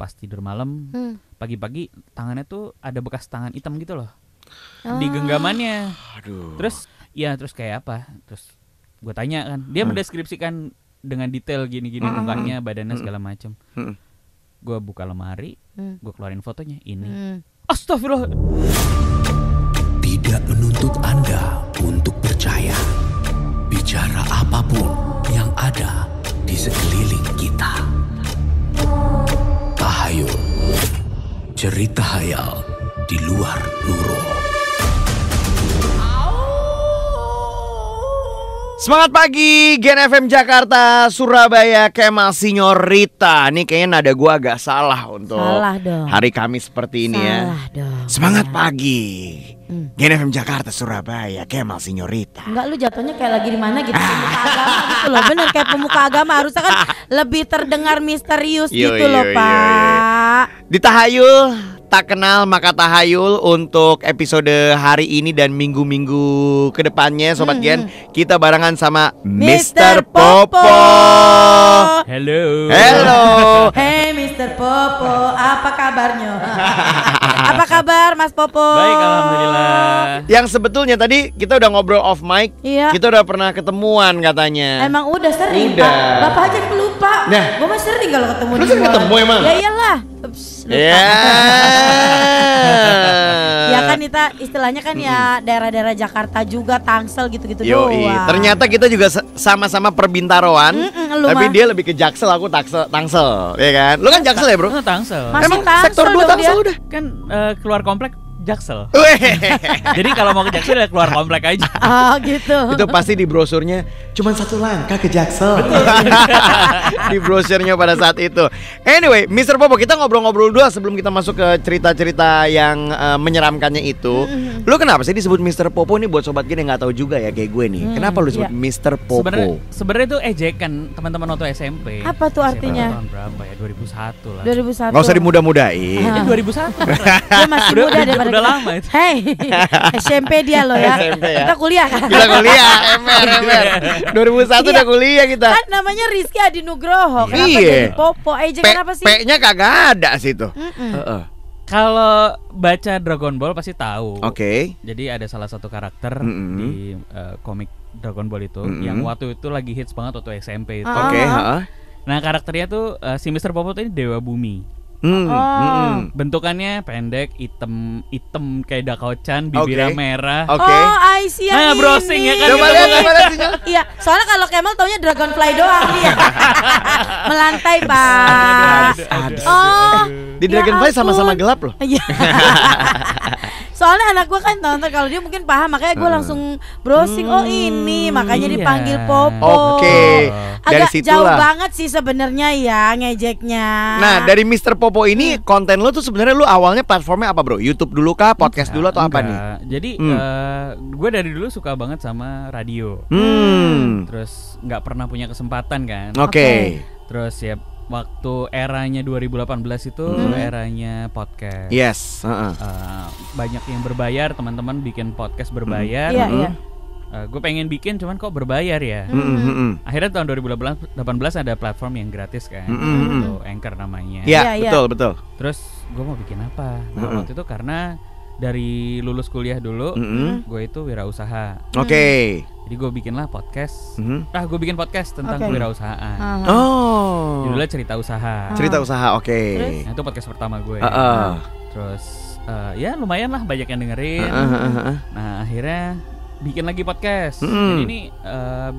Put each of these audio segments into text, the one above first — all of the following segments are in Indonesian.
pas tidur malam, pagi-pagi tangannya tuh ada bekas tangan hitam gitu loh di genggamannya. Aduh. Terus kayak apa? Terus gue tanya kan, dia mendeskripsikan dengan detail gini-gini mukanya, badannya segala macam. Gue buka lemari, gue keluarin fotonya ini. Astagfirullah. Tidak menuntut Anda untuk percaya. Bicara apapun yang ada di sekeliling kita. Tahayul, cerita hayal di luar nurul. Semangat pagi, Gen FM Jakarta, Surabaya, Kemal Sinyorita. Nih kayaknya nada gue agak salah untuk hari Kamis seperti ini ya. Semangat pagi, Gen FM Jakarta, Surabaya, Kemal Sinyorita. Enggak, lu jatuhnya kayak lagi di mana gitu, pemuka agama gitu loh. Bener kayak pemuka agama, harusnya kan lebih terdengar misterius gitu loh Pak. Di Tahayul tak kenal maka tahayul untuk episode hari ini dan minggu-minggu kedepannya Sobat Gen. Kita barengan sama Mr. Popo. Hello. Hey Mr. Popo, apa kabarnya? Apa kabar Mas Popo? Baik, alhamdulillah. Yang sebetulnya tadi kita udah ngobrol off mic. Iya. Kita udah pernah ketemuan katanya. Emang udah sering Udah. Pak. Bapak aja yang pelupa. Nah. Gue mah sering kalau ketemu Lu di sering mall. ketemu emang? Ya iyalah. Ups, lupa. Ya. Ya kan kita istilahnya kan ya daerah-daerah Jakarta juga, Tangsel gitu-gitu doang. Ternyata kita juga sama-sama Perbintaroan. Tapi dia lebih ke Jaksel, aku Tangsel, ya kan? Lu kan Jaksel ya, Bro? Tangsel. Masih Emang Tangsel sektor 2 dong Tangsel dia. udah. Kan keluar komplek Jaksel. Weh. Jadi kalau mau ke Jaksel ya keluar komplek aja. Oh gitu. Itu pasti di brosurnya cuman 1 langkah ke Jaksel. Di brosurnya pada saat itu. Anyway, Mr. Popo, kita ngobrol-ngobrol dulu sebelum kita masuk ke cerita-cerita yang menyeramkannya itu. Lu kenapa sih disebut Mr. Popo nih buat Sobat Gen yang gak tahu juga ya kayak gue nih. Kenapa lu disebut Mr. Popo? Sebenarnya itu ejekan teman-teman waktu SMP. Apa tuh artinya? Tahun berapa ya? 2001 lah. 2001. Gak usah dimudah-mudahin. 2001. Dia masih muda daripada udah kita. lama itu. Hey, SMP dia loh ya. SMP ya. Kita kuliah kan. Kita kuliah, MR 2001 udah kuliah kita. Kan namanya Rizky Adi Nugroho. Kenapa Iya. jadi Popo? Ejekan apa sih? P-nya kagak ada sih tuh. Kalau baca Dragon Ball pasti tahu. Oke. Jadi ada salah satu karakter di komik Dragon Ball itu yang waktu itu lagi hits banget waktu SMP itu. Oke, Nah, karakternya tuh si Mr. Popo tuh ini Dewa Bumi. Bentukannya pendek, hitam kayak Dakao-chan, bibirnya merah. Oke. Oh, I see yang Nah, ini. browsing ya kan. Coba lihat sinyal. Iya, soalnya kalau Kemal taunya Dragonfly doang dia. Melantai, Pak. Oh, Di Dragonfly ya sama-sama ampun. gelap loh. Iya. Soalnya anak gue kan nonton, kalau dia mungkin paham, makanya gue langsung browsing. Oh ini, makanya Iya. dipanggil Popo. Oke. Dari Agak jauh situlah. banget sih sebenarnya ya ngejeknya. Nah, dari Mr. Popo ini konten lo tuh sebenarnya lu awalnya platformnya apa, Bro? YouTube dulu kah, podcast dulu atau apa nih? Jadi gue dari dulu suka banget sama radio. Terus nggak pernah punya kesempatan kan. Oke. Terus ya waktu eranya 2018 itu eranya podcast. Yes. Banyak yang berbayar, teman-teman bikin podcast berbayar. Iya, iya. Gue pengen bikin cuman kok berbayar ya. Akhirnya tahun 2018 ada platform yang gratis kan. Itu Anchor namanya. Iya, Iya, iya. betul. Terus gue mau bikin apa? Nah, waktu itu karena dari lulus kuliah dulu, gue itu wirausaha. Oke. Jadi gue bikinlah podcast. Gue bikin podcast tentang kewirausahaan. Oh. Judulnya Cerita Usaha. Cerita usaha, oke. Nah, itu podcast pertama gue. Terus ya lumayan lah banyak yang dengerin. Nah, akhirnya bikin lagi podcast. Jadi ini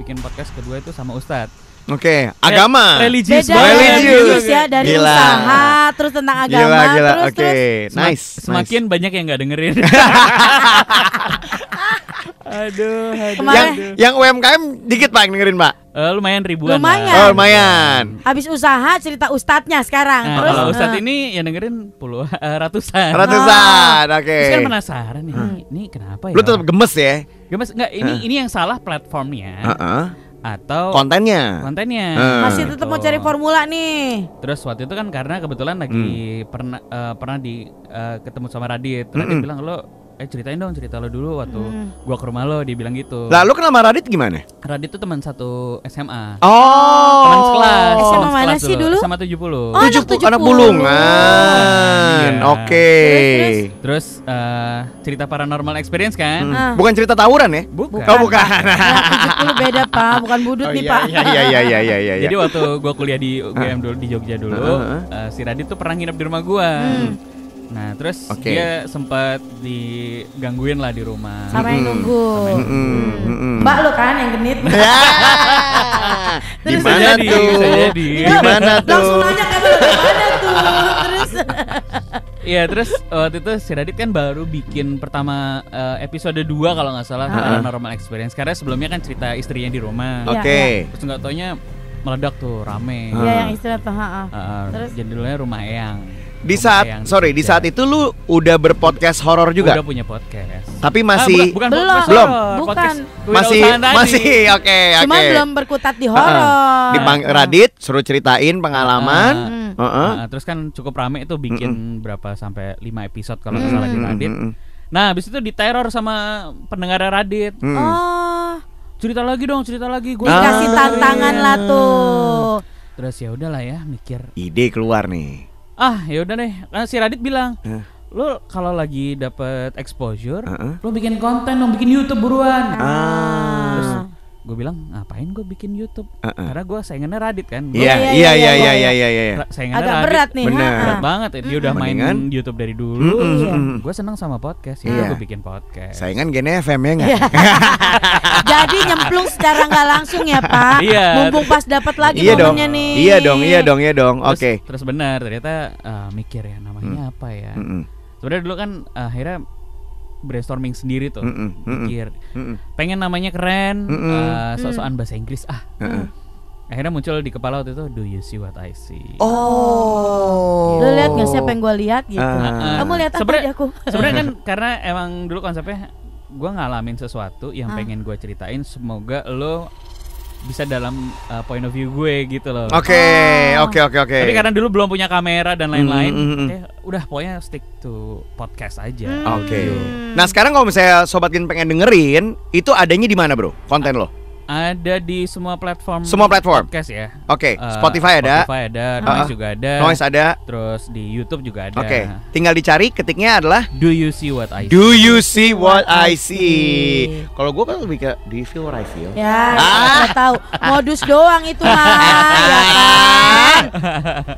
bikin podcast kedua itu sama Ustadz. Oke, agama. Religius Beda banget. religius ya, dari Gila. usaha terus tentang agama Gila. terus Oke, nice. Semakin banyak yang nggak dengerin. Aduh. Yang UMKM dikit Pak yang dengerin, Pak. Lumayan ribuan. Lumayan. lah. Oh, lumayan. Habis usaha cerita ustadznya sekarang. Nah, Terus kalau Ustadz ini yang dengerin ratusan. Ratusan, oke. Terus kan penasaran nih, ini kenapa ya? Lu tetap gemes ya? Gemes enggak? Ini yang salah platformnya atau Kontennya. masih tetap mau cari formula nih. Terus waktu itu kan karena kebetulan lagi pernah ketemu sama Radit. Radit bilang lo ceritain dong cerita lo dulu waktu gua ke rumah lo, dia bilang gitu. Lah lu kenal sama Radit gimana? Radit tuh teman satu SMA. Oh. Teman sekelas. SMA teman mana sekelas sih dulu? SMA 70. Oh, anak 70. Anak bulungan. Iya. Oke. Terus cerita paranormal experience kan? Bukan cerita tawuran ya? Bukan. Oh, bukan. Anak 70 beda Pak, bukan budut nih Pak. Iya. Jadi waktu gua kuliah di UGM dulu, di Jogja dulu, si Radit tuh pernah nginep di rumah gua. Nah terus dia sempat digangguin lah di rumah. Sama yang nunggu. Mbak lo kan yang genit. Terus Gimana jadi, tuh? bisa jadi. Gimana tuh? Langsung nanya kan lo gimana tuh. Terus Iya terus waktu itu si Radit kan baru bikin pertama episode 2 kalau nggak salah paranormal experience. Karena sebelumnya kan cerita istrinya di rumah. Oke. Terus nggak taunya meledak tuh rame. Iya yang istilah tuh. Terus Judulnya Rumah Eyang. Di saat di saat itu lu udah berpodcast horor juga. Udah punya podcast. Tapi masih bukan belum. podcast Belum. horor, Bukan. podcast masih kewirausahaan tadi. masih oke. Cuma belum berkutat di horor. Radit suruh ceritain pengalaman. Terus kan cukup rame itu bikin berapa sampai 5 episode kalau nggak salah di Radit. Nah, habis itu diteror sama pendengar Radit. Oh, Cerita lagi dong, cerita lagi. Gue dikasih tantangan lah tuh. Terus ya udahlah ya mikir. Ide keluar nih. Ya udah deh. Nah, si Radit bilang, "Lo kalau lagi dapet exposure, lo bikin konten dong, bikin YouTube buruan." Terus gue bilang, ngapain gue bikin YouTube? Karena gue saingannya Radit kan. Iya. Saingannya Agak Radit. berat nih. Bener. Berat banget ya. Dia udah main Mendingan. YouTube dari dulu. Gue seneng sama podcast. Ya gue bikin podcast. Saingan Gene FM ya nggak? Jadi nyemplung secara nggak langsung ya Pak. Iya. Mumpung pas dapat lagi Iya dong. momennya nih. Iya dong. Oke. Terus benar ternyata mikir ya namanya apa ya. Sebenarnya dulu kan akhirnya brainstorming sendiri tuh, mikir pengen namanya keren, sok-sokan bahasa Inggris akhirnya muncul di kepala waktu itu, do you see what I see? Oh. Lu lihat nggak sih apa yang gue lihat gitu? Kamu lihat apa di aku? Sebenarnya kan karena emang dulu konsepnya gue ngalamin sesuatu yang pengen gue ceritain, semoga lo bisa dalam point of view gue gitu loh. Oke. Tapi karena dulu belum punya kamera dan lain-lain, udah pokoknya stick to podcast aja. Oke. Nah sekarang kalau misalnya Sobat Gen pengen dengerin, itu adanya di mana bro? Konten lo? Ada di semua platform. Semua platform? Podcast ya. Oke. Spotify ada. Spotify ada, Noise juga ada. Noise ada. Terus di YouTube juga ada. Oke. Tinggal dicari, ketiknya adalah Do you see what I see? Do you see what I see? Kalau gue kan lebih ke Do you feel what I feel? Ya, nggak tahu. Modus doang itu mah, ya kan?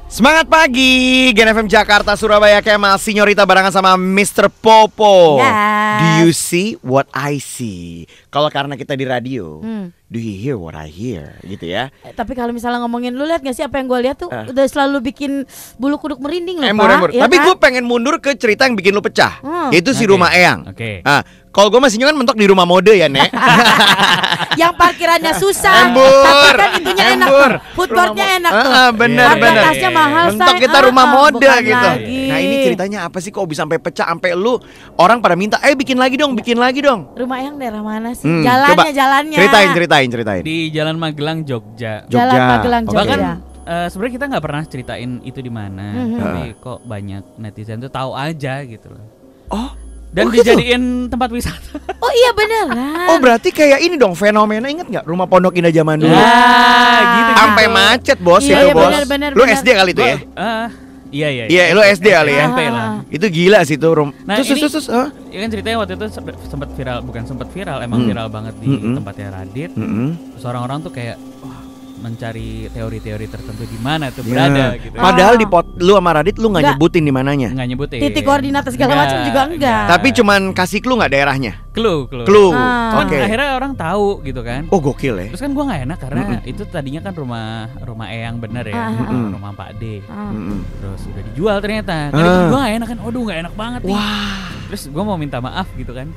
Semangat pagi, Gen FM Jakarta, Surabaya, Kemal, Sinyorita barengan sama Mr. Popo. Yes. Do you see what I see? Kalau karena kita di radio, do you hear what I hear? Gitu ya. Tapi kalau misalnya ngomongin, lu lihat gak sih apa yang gue lihat tuh udah selalu bikin bulu kuduk merinding loh Embur. Pak. Ya Tapi kan? gue pengen mundur ke cerita yang bikin lu pecah. Yaitu si Oke. Rumah Eyang. Oke. Kalau gue masih kan mentok di rumah mode ya, Nek. Yang parkirannya susah, Embur. tapi kan itunya enak Embur. tuh. Foodboardnya enak tuh. Bener. Harga tasnya mahal, Mentok say. kita rumah mode bukan gitu. lagi. Nah ini ceritanya apa sih kok bisa sampai pecah, sampai lu orang pada minta, bikin lagi dong. Rumah yang daerah mana sih? Coba. Jalannya. Ceritain. Di Jalan Magelang, Jogja. Jalan Magelang, Oke. Jogja. Bahkan sebenarnya kita nggak pernah ceritain itu di mana, tapi kok banyak netizen tuh tahu aja gitu loh. Dan gitu? dijadiin tempat wisata. Oh iya beneran. Oh berarti kayak ini dong fenomena, inget nggak rumah Pondok Indah zaman dulu? Gitu. Sampai macet bos Iya, itu iya, bos. bener, Lu bener. SD kali itu ya? Iya. Iya, lu SD kali ya? SMP lah. Itu gila sih tuh Nah, terus. Ya kan ceritanya waktu itu sempat viral, emang viral banget di tempatnya Radit. Terus orang-orang tuh kayak mencari teori-teori tertentu di mana tuh berada gitu. Padahal di lu sama Radit lu nggak Nggak. nyebutin di mananya. Nggak nyebutin. Titik koordinat segala macam juga enggak. Tapi cuman kasih clue nggak daerahnya? Clue. Clue. Ah. Cuman Oke. akhirnya orang tahu gitu kan. Oh gokil ya. Terus kan gue nggak enak karena itu tadinya kan rumah Eyang bener ya, rumah Pak D. Terus udah dijual ternyata. Kan itu gue nggak enak kan. Aduh nggak enak banget nih. Wah. Terus gue mau minta maaf gitu kan.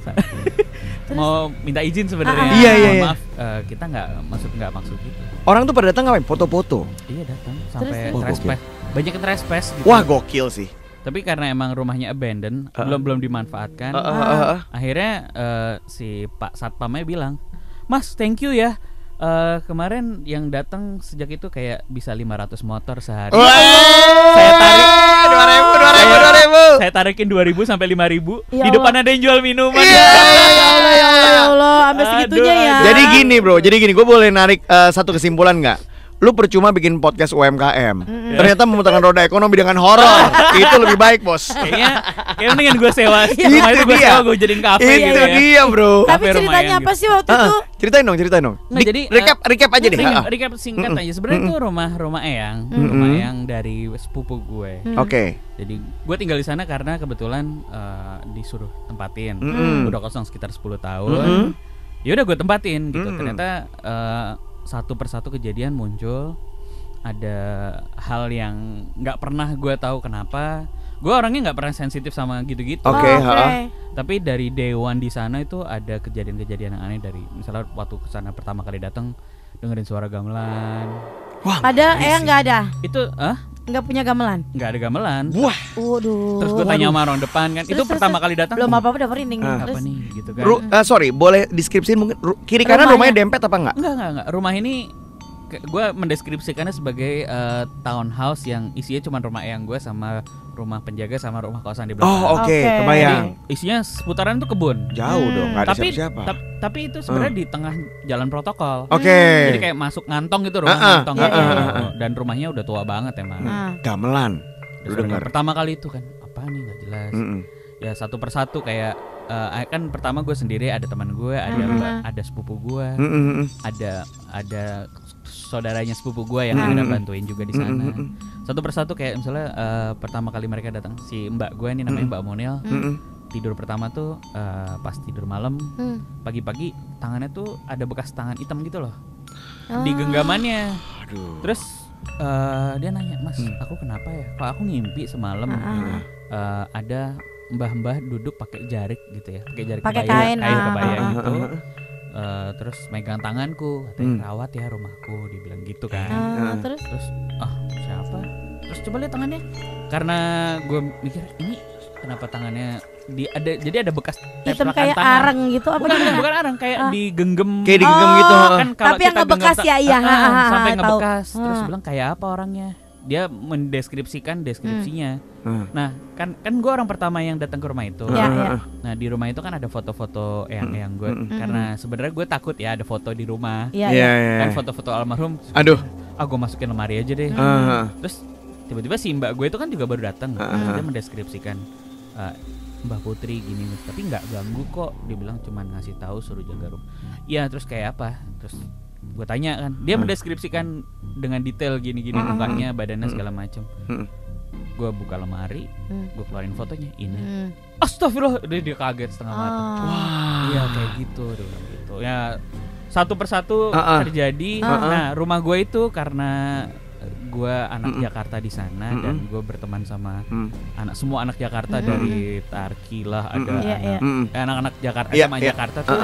Mau minta izin sebenarnya. Iya, Mohon iya. Maaf, kita nggak maksud gitu. Orang tuh pada datang ngapain? Foto-foto. Iya datang sampai Terus? trespass. Banyak yang trespass gitu. Wah gokil sih. Tapi karena emang rumahnya abandoned, belum dimanfaatkan. Akhirnya si Pak Satpamnya bilang, "Mas, thank you ya. Kemarin yang datang sejak itu kayak bisa 500 motor sehari." Wah. Saya tarik 2000. Saya saya tarikin 2.000 sampai 5.000. Ya Di depan Allah. ada yang jual minuman. Iya. Ya Allah, sampai segitunya ya. Jadi gini bro, gue boleh narik satu kesimpulan nggak? Lu percuma bikin podcast UMKM. Ternyata memutarkan roda ekonomi dengan horor. Itu lebih baik, Bos. Kayaknya mendingan gue sewa Itu rumah itu gue dia. sewa, gue jadiin kafe Itu gitu ya. dia, bro. Tapi Kafe ceritanya lumayan apa gitu. sih waktu itu? Ceritain dong. Nggak, jadi recap aja deh. recap singkat aja. Sebenarnya itu rumah Eyang, rumah Eyang dari sepupu gue. Oke. Jadi gue tinggal di sana karena kebetulan disuruh tempatin. Udah kosong sekitar 10 tahun. Ya udah gue tempatin gitu. Ternyata satu persatu kejadian muncul. Ada hal yang nggak pernah gue tahu kenapa. Gue orangnya nggak pernah sensitif sama gitu-gitu. Oke. Tapi dari day one di sana itu ada kejadian-kejadian yang aneh. Dari misalnya waktu kesana pertama kali datang dengerin suara gamelan. Wah. Ada Eyang nggak ada? Itu Nggak punya gamelan? nggak ada gamelan. Wah. Waduh. Terus gue tanya sama orang depan kan. Itu pertama kali datang. Belum apa-apa udah merinding. Apa Terus nih gitu kan. Sorry, boleh deskripsiin mungkin kiri kanan rumahnya dempet apa enggak? Enggak. Rumah ini gue mendeskripsikannya sebagai townhouse yang isinya cuma rumah eyang gue sama rumah penjaga sama rumah kosan di belakang. Oh, oke, Oke. kebayang. Isinya seputaran tuh kebun. Jauh dong, enggak ada Tapi siapa-siapa. tapi itu sebenarnya di tengah jalan protokol. Oke. Jadi kayak masuk ngantong gitu rumah ngantong Iya, gitu. iya. Dan rumahnya udah tua banget emang. Gamelan. Udah Lu sering- dengar. pertama kali itu kan apa nih nggak jelas. Ya satu persatu kayak kan pertama gue sendiri, ada teman gue, ada sepupu gue, ada saudaranya sepupu gue yang ada bantuin juga di sana. Satu persatu kayak misalnya pertama kali mereka datang, si mbak gue ini namanya Mbak Monel. Tidur pertama tuh pas tidur malam, pagi-pagi tangannya tuh ada bekas tangan hitam gitu loh di genggamannya. Terus dia nanya, Mas, aku kenapa ya? Kok aku ngimpi semalam ada mbah-mbah duduk pakai jarik gitu ya, pakai jarik Pakai kebaya, kain, kebaya gitu. Terus megang tanganku, katanya rawat ya rumahku, dibilang gitu kan. Terus Siapa? Terus coba lihat tangannya, karena gue mikir ini kenapa tangannya jadi ada bekas hitam teplakan kayak tangan. areng gitu apa gimana? Bukan areng, kayak digenggam. Kayak digenggam gitu. Kan kalau Tapi yang kita ngebekas genggam ya, iya. sampai Tahu. ngebekas. Terus bilang kayak apa orangnya? Dia mendeskripsikan deskripsinya. Nah, kan gue orang pertama yang datang ke rumah itu. Iya. Nah, di rumah itu kan ada foto-foto yang gue karena sebenarnya gue takut ya ada foto di rumah. Iya. Kan foto-foto almarhum. Aduh. Gue masukin lemari aja deh. Terus tiba-tiba si mbak gue itu kan juga baru datang. Dia mendeskripsikan Mbah Putri gini, tapi nggak ganggu kok. Dia bilang cuman ngasih tahu suruh jaga rumah. Iya, terus kayak apa? Terus gue tanya kan, dia mendeskripsikan dengan detail gini-gini mukanya, badannya segala macam. Gue buka lemari, gue keluarin fotonya, ini. Astagfirullah, dia kaget setengah mata. Wah, iya kayak gitu, dia bilang gitu. Ya satu persatu terjadi. Nah, rumah gue itu karena gue anak Jakarta di sana dan gue berteman sama semua anak Jakarta dari Tarki lah, ada anak-anak Jakarta sama Jakarta tuh.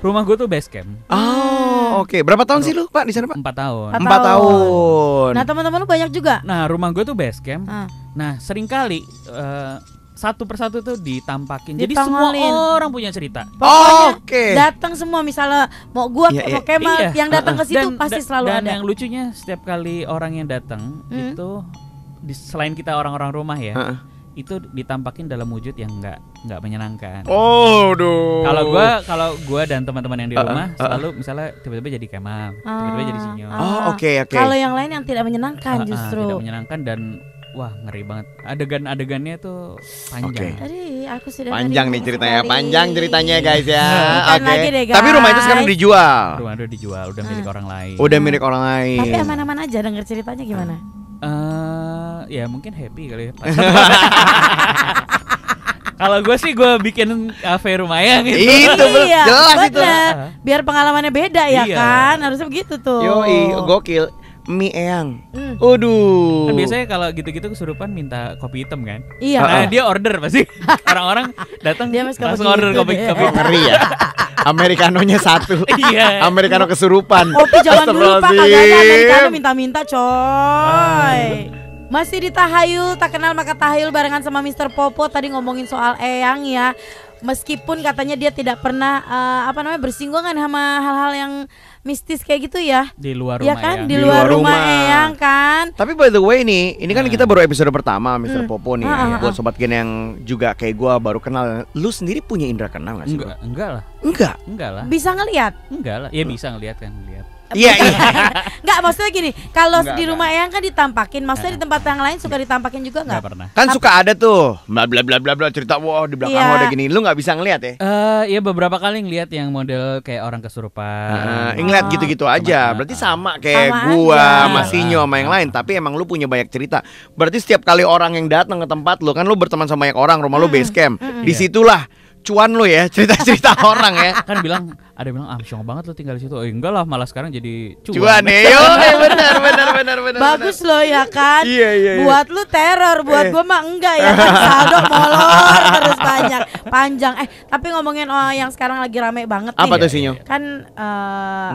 Rumah gue tuh base camp. Oh, oke. Berapa tahun sih lu, Pak, di sana, Pak? 4 tahun. 4 tahun. Nah, teman-teman lu banyak juga. Nah, rumah gue tuh base camp. Nah, seringkali satu persatu tuh ditampakin. Jadi semua Ditongolin. orang punya cerita. Pokoknya Oke. datang semua, misalnya mau gua mau Kemal yang datang ke situ pasti selalu dan ada. yang lucunya setiap kali orang yang datang itu selain kita orang-orang rumah ya, itu ditampakin dalam wujud yang nggak menyenangkan. Kalau gua dan teman-teman yang di rumah selalu misalnya tiba-tiba jadi Kemal, tiba-tiba jadi Sinyo. Oke. Kalau yang lain yang tidak menyenangkan justru. Tidak menyenangkan dan wah ngeri banget. Adegan-adegannya tuh panjang. Tadi aku sudah Panjang nih merinding ceritanya, sekali. panjang ceritanya guys ya. Bukan lagi deh, guys. Tapi rumah itu sekarang dijual. Rumah udah dijual, udah milik orang lain. Udah milik orang lain. Tapi aman-aman aja denger ceritanya gimana? Ya mungkin happy kali ya. Kalau gue sih gue bikin kafe rumah ya gitu. Itu Iya, jelas itu. bener. Biar pengalamannya beda ya Iya. kan? Harusnya begitu tuh. Yoi, gokil. Mie Eyang. Waduh. Kan biasanya kalau gitu-gitu kesurupan minta kopi hitam kan. Iya. Nah, dia order pasti. Orang-orang datang Dia masih langsung kopi order hitam kopi ya. kopi. Oh, ngeri ya. Americanonya 1. Iya. Americano kesurupan. Kopi jangan dulu Pak, kagak ada Astagfirullahaladzim. Americano minta-minta coy. Masih di Tahayul, tak kenal maka Tahayul barengan sama Mr. Popo. Tadi ngomongin soal Eyang ya. meskipun katanya dia tidak pernah bersinggungan sama hal-hal yang mistis kayak gitu ya. Di luar ya rumah kan, Eyang. di luar rumah Eyang kan. Tapi by the way nih, ini kan kita baru episode pertama Mr. Popo nih. Buat sobat Gen yang juga kayak gua baru kenal. Lu sendiri punya indera keenam gak sih? Enggak lah. Enggak lah. Bisa ngelihat? Enggak lah. Ya bisa ngelihat kan, ngelihat. Iya. Enggak, maksudnya gini, kalau di rumah Eyang kan ditampakin, maksudnya di tempat yang lain suka ditampakin juga enggak? Enggak pernah. Kan suka ada tuh bla bla bla bla bla cerita wah di belakang ada gini. Lu nggak bisa ngelihat ya? Ya beberapa kali ngelihat yang model kayak orang kesurupan. Ngeliat gitu-gitu aja. Berarti sama kayak Sama gua, aja. Mas Sinyo sama yang lain. Tapi emang lu punya banyak cerita. Berarti setiap kali orang yang datang ke tempat lu, kan lu berteman sama banyak orang, rumah lu base camp. Disitulah cuan lu ya, cerita-cerita orang ya. Kan ada yang bilang syong banget lo tinggal di situ. Oh enggak lah, malah sekarang jadi Cuan ya, yo, benar. Bagus loh ya kan. Iya. Buat lu teror, buat gua mah enggak ya kan. Saldo molor terus panjang. Tapi ngomongin yang sekarang lagi rame banget nih. Apa tuh Sinyo? Kan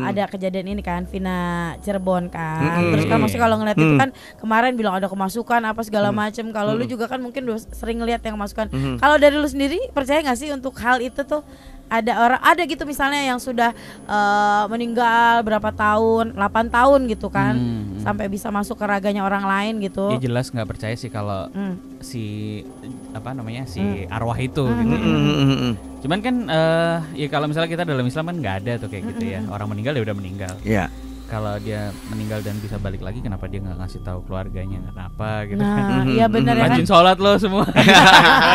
ada kejadian ini kan, Vina Cirebon kan. Terus kan maksudnya kalau ngeliat itu kan kemarin bilang ada kemasukan apa segala macem. Kalau lu juga kan mungkin udah sering ngeliat yang kemasukan. Kalau dari lu sendiri percaya gak sih untuk hal itu tuh? Ada gitu misalnya yang sudah meninggal berapa tahun, 8 tahun gitu kan, sampai bisa masuk ke raganya orang lain gitu. Ya jelas nggak percaya sih kalau si arwah itu gitu ya. Cuman kan ya kalau misalnya kita dalam Islam kan nggak ada tuh kayak gitu ya. Orang meninggal ya udah meninggal. Iya. Kalau dia meninggal dan bisa balik lagi, kenapa dia nggak ngasih tahu keluarganya kenapa gitu Nah, iya benar ya kan. Rajin sholat lo semua.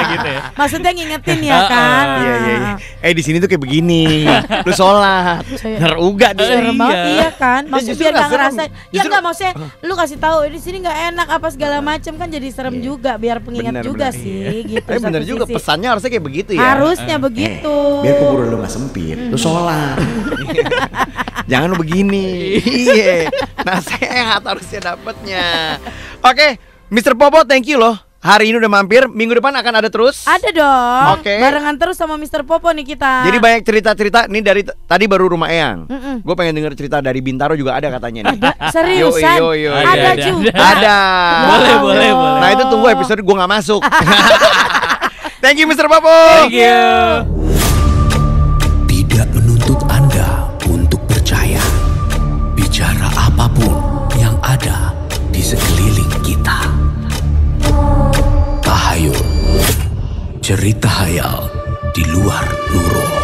Gitu ya. Maksudnya ngingetin ya kan. Iya. Di sini tuh kayak begini. Lu sholat. Teruga dia. Serem banget, iya kan. Maksudnya justru biar nggak gak serem. ngerasain. Ya enggak, maksudnya lu kasih tahu di sini nggak enak apa segala macam kan jadi serem juga, biar pengingat juga sih gitu. Bener satu juga, sisi. pesannya harusnya kayak begitu ya. Harusnya begitu. Biar kubur lu gak sempit, lu sholat. Jangan lu begini. Iya. Nasihat harusnya dapatnya. Oke, Mr. Popo, thank you loh. Hari ini udah mampir, minggu depan akan ada terus. Ada dong. Oke. Barengan terus sama Mr. Popo nih kita. Jadi banyak cerita-cerita. Ini dari tadi baru rumah Eyang. Gue pengen denger cerita dari Bintaro juga ada katanya nih. Seriusan? Yo. Ada juga. Ada. Boleh. Nah itu tunggu episode gue gak masuk. Thank you Mr. Popo. Thank you. Tidak menuntut Anda untuk percaya. Bicara apapun yang ada di sekeliling kita. Tahayul, cerita hayal di luar nurul.